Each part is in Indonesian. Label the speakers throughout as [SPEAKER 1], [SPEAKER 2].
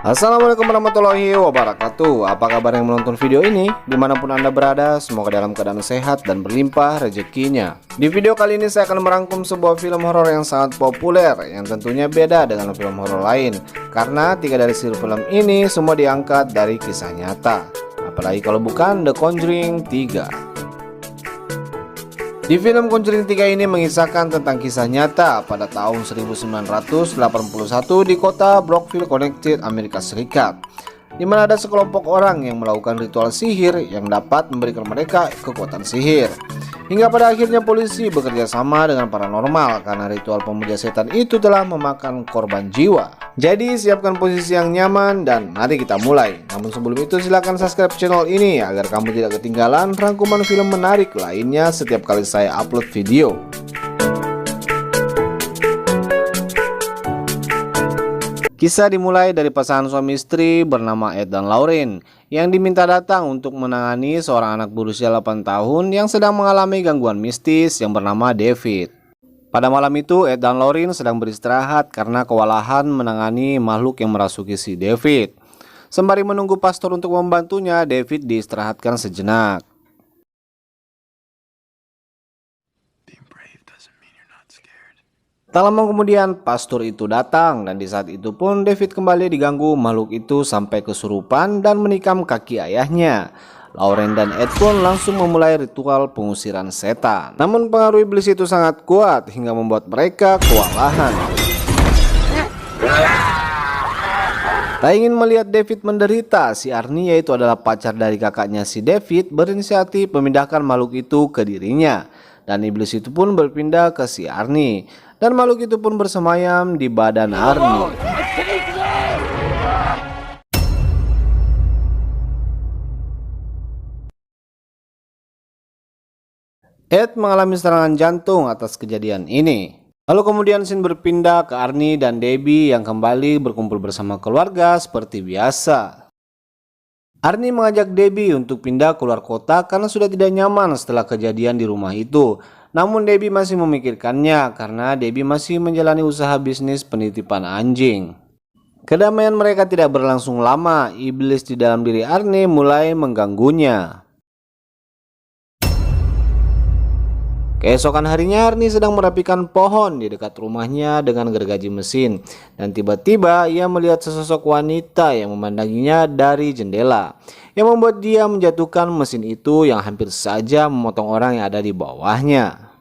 [SPEAKER 1] Assalamualaikum warahmatullahi wabarakatuh. Apa kabar yang menonton video ini? Dimanapun anda berada, semoga dalam keadaan sehat dan berlimpah rezekinya. Di video kali ini saya akan merangkum sebuah film horor yang sangat populer, yang tentunya beda dengan film horor lain, karena 3 dari seri film ini semua diangkat dari kisah nyata. Apalagi kalau bukan The Conjuring 3. Di film Conjuring 3 ini mengisahkan tentang kisah nyata pada tahun 1981 di kota Brookville, Connecticut, Amerika Serikat, di mana ada sekelompok orang yang melakukan ritual sihir yang dapat memberikan mereka kekuatan sihir. Hingga pada akhirnya polisi bekerja sama dengan paranormal karena ritual pemuja setan itu telah memakan korban jiwa. Jadi siapkan posisi yang nyaman dan mari kita mulai. Namun sebelum itu silahkan subscribe channel ini agar kamu tidak ketinggalan rangkuman film menarik lainnya setiap kali saya upload video. Kisah dimulai dari pasangan suami istri bernama Ed dan Lauren yang diminta datang untuk menangani seorang anak berusia 8 tahun yang sedang mengalami gangguan mistis yang bernama David. Pada malam itu Ed dan Lauren sedang beristirahat karena kewalahan menangani makhluk yang merasuki si David. Sembari menunggu pastor untuk membantunya, David diistirahatkan sejenak. Tak lama kemudian pastor itu datang dan di saat itu pun David kembali diganggu makhluk itu sampai kesurupan dan menikam kaki ayahnya. Lauren dan Ed pun langsung memulai ritual pengusiran setan. Namun pengaruh iblis itu sangat kuat hingga membuat mereka kewalahan. Tak ingin melihat David menderita, si Arnie, yaitu adalah pacar dari kakaknya si David, berinisiatif memindahkan makhluk itu ke dirinya. Dan iblis itu pun berpindah ke si Arnie. Dan makhluk itu pun bersemayam di badan Arnie. Ed mengalami serangan jantung atas kejadian ini. Lalu kemudian scene berpindah ke Arnie dan Debbie yang kembali berkumpul bersama keluarga seperti biasa. Arnie mengajak Debbie untuk pindah keluar kota karena sudah tidak nyaman setelah kejadian di rumah itu. Namun Debbie masih memikirkannya karena Debbie masih menjalani usaha bisnis penitipan anjing. Kedamaian mereka tidak berlangsung lama, iblis di dalam diri Arnie mulai mengganggunya. Keesokan harinya Arnie sedang merapikan pohon di dekat rumahnya dengan gergaji mesin. Dan tiba-tiba ia melihat sesosok wanita yang memandanginya dari jendela, yang membuat dia menjatuhkan mesin itu yang hampir saja memotong orang yang ada di bawahnya.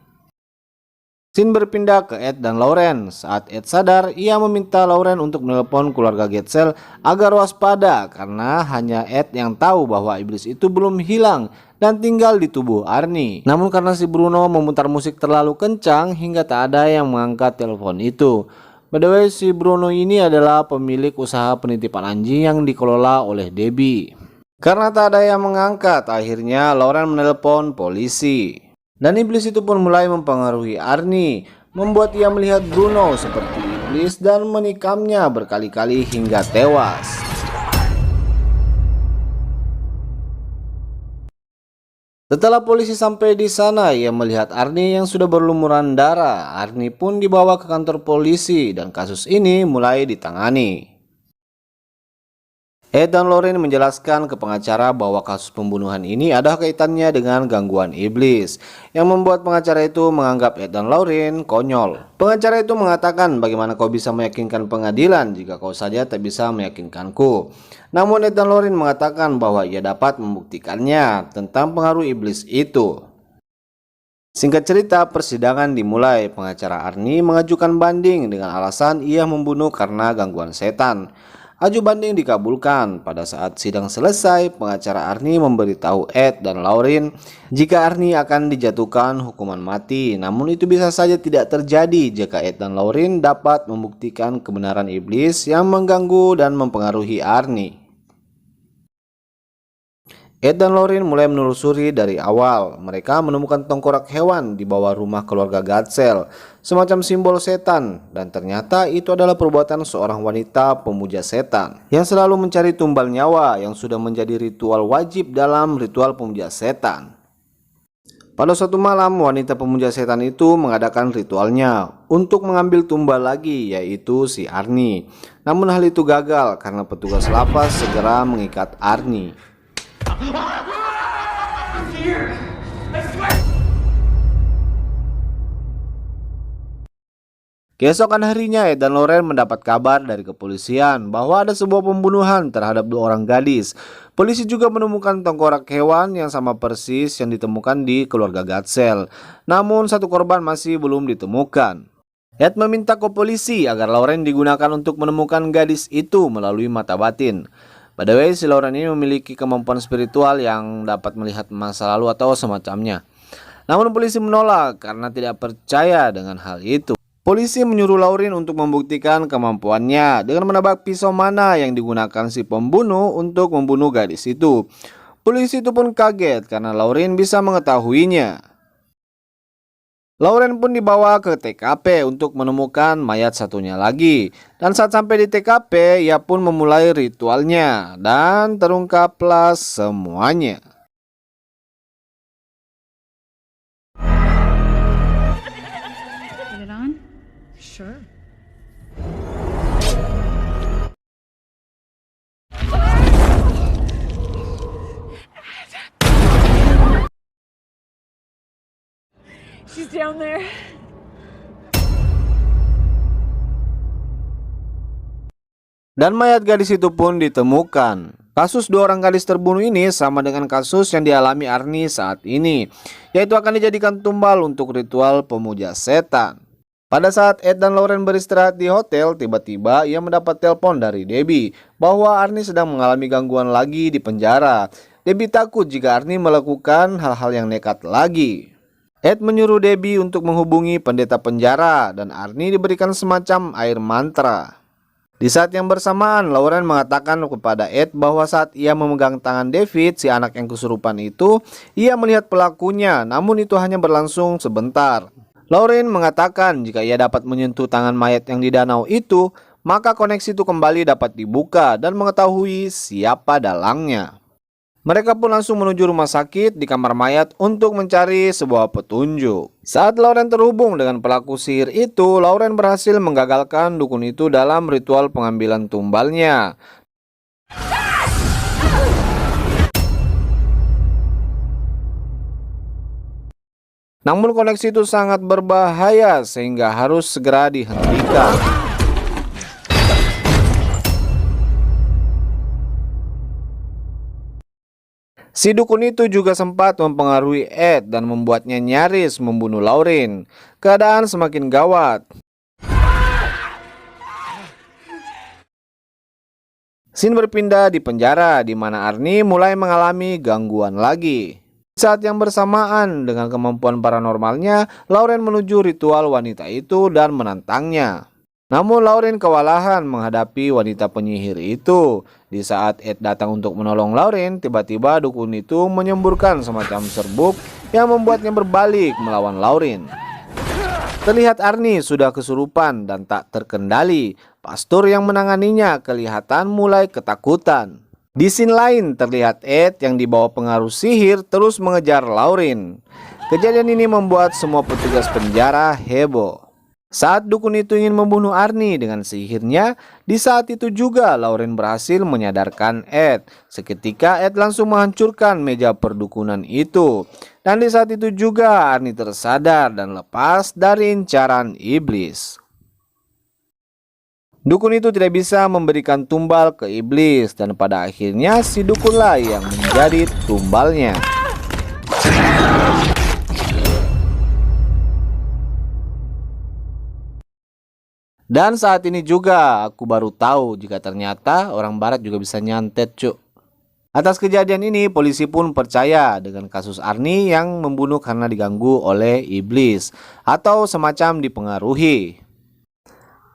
[SPEAKER 1] Scene berpindah ke Ed dan Lauren. Saat Ed sadar, ia meminta Lauren untuk menelpon keluarga Getzel agar waspada karena hanya Ed yang tahu bahwa iblis itu belum hilang dan tinggal di tubuh Arnie. Namun karena si Bruno memutar musik terlalu kencang hingga tak ada yang mengangkat telepon itu. By the way, si Bruno ini adalah pemilik usaha penitipan anjing yang dikelola oleh Debbie. Karena tak ada yang mengangkat, akhirnya Lauren menelpon polisi. Dan iblis itu pun mulai mempengaruhi Arnie, membuat ia melihat Bruno seperti iblis dan menikamnya berkali-kali hingga tewas. Setelah polisi sampai di sana, ia melihat Arnie yang sudah berlumuran darah. Arnie pun dibawa ke kantor polisi dan kasus ini mulai ditangani. Ed dan Lauren menjelaskan ke pengacara bahwa kasus pembunuhan ini ada kaitannya dengan gangguan iblis, yang membuat pengacara itu menganggap Ed dan Lauren konyol. Pengacara itu mengatakan, bagaimana kau bisa meyakinkan pengadilan jika kau saja tak bisa meyakinkanku. Namun Ed dan Lauren mengatakan bahwa ia dapat membuktikannya tentang pengaruh iblis itu. Singkat cerita, persidangan dimulai. Pengacara Arnie mengajukan banding dengan alasan ia membunuh karena gangguan setan. Aju banding dikabulkan. Pada saat sidang selesai, pengacara Arnie memberitahu Ed dan Lauren jika Arnie akan dijatuhkan hukuman mati. Namun itu bisa saja tidak terjadi jika Ed dan Lauren dapat membuktikan kebenaran iblis yang mengganggu dan mempengaruhi Arnie. Ed dan Lauren mulai menelusuri dari awal. Mereka menemukan tengkorak hewan di bawah rumah keluarga Getzel, semacam simbol setan, dan ternyata itu adalah perbuatan seorang wanita pemuja setan yang selalu mencari tumbal nyawa yang sudah menjadi ritual wajib dalam ritual pemuja setan. Pada suatu malam, wanita pemuja setan itu mengadakan ritualnya untuk mengambil tumbal lagi, yaitu si Arnie. Namun hal itu gagal karena petugas lapas segera mengikat Arnie. Keesokan harinya, Ed dan Lauren mendapat kabar dari kepolisian bahwa ada sebuah pembunuhan terhadap 2 orang gadis. Polisi juga menemukan tengkorak hewan yang sama persis yang ditemukan di keluarga Gatsel. Namun satu korban masih belum ditemukan. Ed meminta ke polisi agar Lauren digunakan untuk menemukan gadis itu melalui mata batin. By the way, si Lauren ini memiliki kemampuan spiritual yang dapat melihat masa lalu atau semacamnya. Namun polisi menolak karena tidak percaya dengan hal itu. Polisi menyuruh Lauren untuk membuktikan kemampuannya dengan menebak pisau mana yang digunakan si pembunuh untuk membunuh gadis itu. Polisi itu pun kaget karena Lauren bisa mengetahuinya. Lauren pun dibawa ke TKP untuk menemukan mayat satunya lagi. Dan saat sampai di TKP, ia pun memulai ritualnya dan terungkaplah semuanya.
[SPEAKER 2] Sure. She's down there.
[SPEAKER 1] Dan mayat gadis itu pun ditemukan. Kasus 2 orang gadis terbunuh ini sama dengan kasus yang dialami Arnie saat ini, yaitu akan dijadikan tumbal untuk ritual pemuja setan. Pada saat Ed dan Lauren beristirahat di hotel, tiba-tiba ia mendapat telepon dari Debbie bahwa Arnie sedang mengalami gangguan lagi di penjara. Debbie takut jika Arnie melakukan hal-hal yang nekat lagi. Ed menyuruh Debbie untuk menghubungi pendeta penjara dan Arnie diberikan semacam air mantra. Di saat yang bersamaan, Lauren mengatakan kepada Ed bahwa saat ia memegang tangan David, si anak yang kesurupan itu, ia melihat pelakunya, namun itu hanya berlangsung sebentar. Lauren mengatakan jika ia dapat menyentuh tangan mayat yang di danau itu, maka koneksi itu kembali dapat dibuka dan mengetahui siapa dalangnya. Mereka pun langsung menuju rumah sakit di kamar mayat untuk mencari sebuah petunjuk. Saat Lauren terhubung dengan pelaku sihir itu, Lauren berhasil menggagalkan dukun itu dalam ritual pengambilan tumbalnya. Namun koneksi itu sangat berbahaya sehingga harus segera dihentikan. Si dukun itu juga sempat mempengaruhi Ed dan membuatnya nyaris membunuh Lauren. Keadaan semakin gawat. Scene berpindah di penjara di mana Arnie mulai mengalami gangguan lagi. Saat yang bersamaan dengan kemampuan paranormalnya, Lauren menuju ritual wanita itu dan menantangnya. Namun Lauren kewalahan menghadapi wanita penyihir itu. Di saat Ed datang untuk menolong Lauren, tiba-tiba dukun itu menyemburkan semacam serbuk yang membuatnya berbalik melawan Lauren. Terlihat Arnie sudah kesurupan dan tak terkendali. Pastor yang menanganinya kelihatan mulai ketakutan. Di scene lain terlihat Ed yang dibawa pengaruh sihir terus mengejar Lauren. Kejadian ini membuat semua petugas penjara heboh. Saat dukun itu ingin membunuh Arnie dengan sihirnya, di saat itu juga Lauren berhasil menyadarkan Ed. Seketika Ed langsung menghancurkan meja perdukunan itu. Dan di saat itu juga Arnie tersadar dan lepas dari incaran iblis. Dukun itu tidak bisa memberikan tumbal ke iblis dan pada akhirnya si dukunlah yang menjadi tumbalnya. Dan saat ini juga aku baru tahu jika ternyata orang barat juga bisa nyantet, cuk. Atas kejadian ini polisi pun percaya dengan kasus Arnie yang membunuh karena diganggu oleh iblis atau semacam dipengaruhi.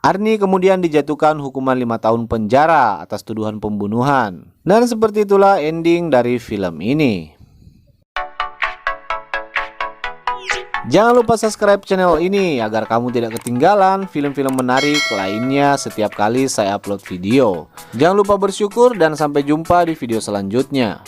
[SPEAKER 1] Arnie kemudian dijatuhkan hukuman 5 tahun penjara atas tuduhan pembunuhan. Dan seperti itulah ending dari film ini. Jangan lupa subscribe channel ini agar kamu tidak ketinggalan film-film menarik lainnya setiap kali saya upload video. Jangan lupa bersyukur dan sampai jumpa di video selanjutnya.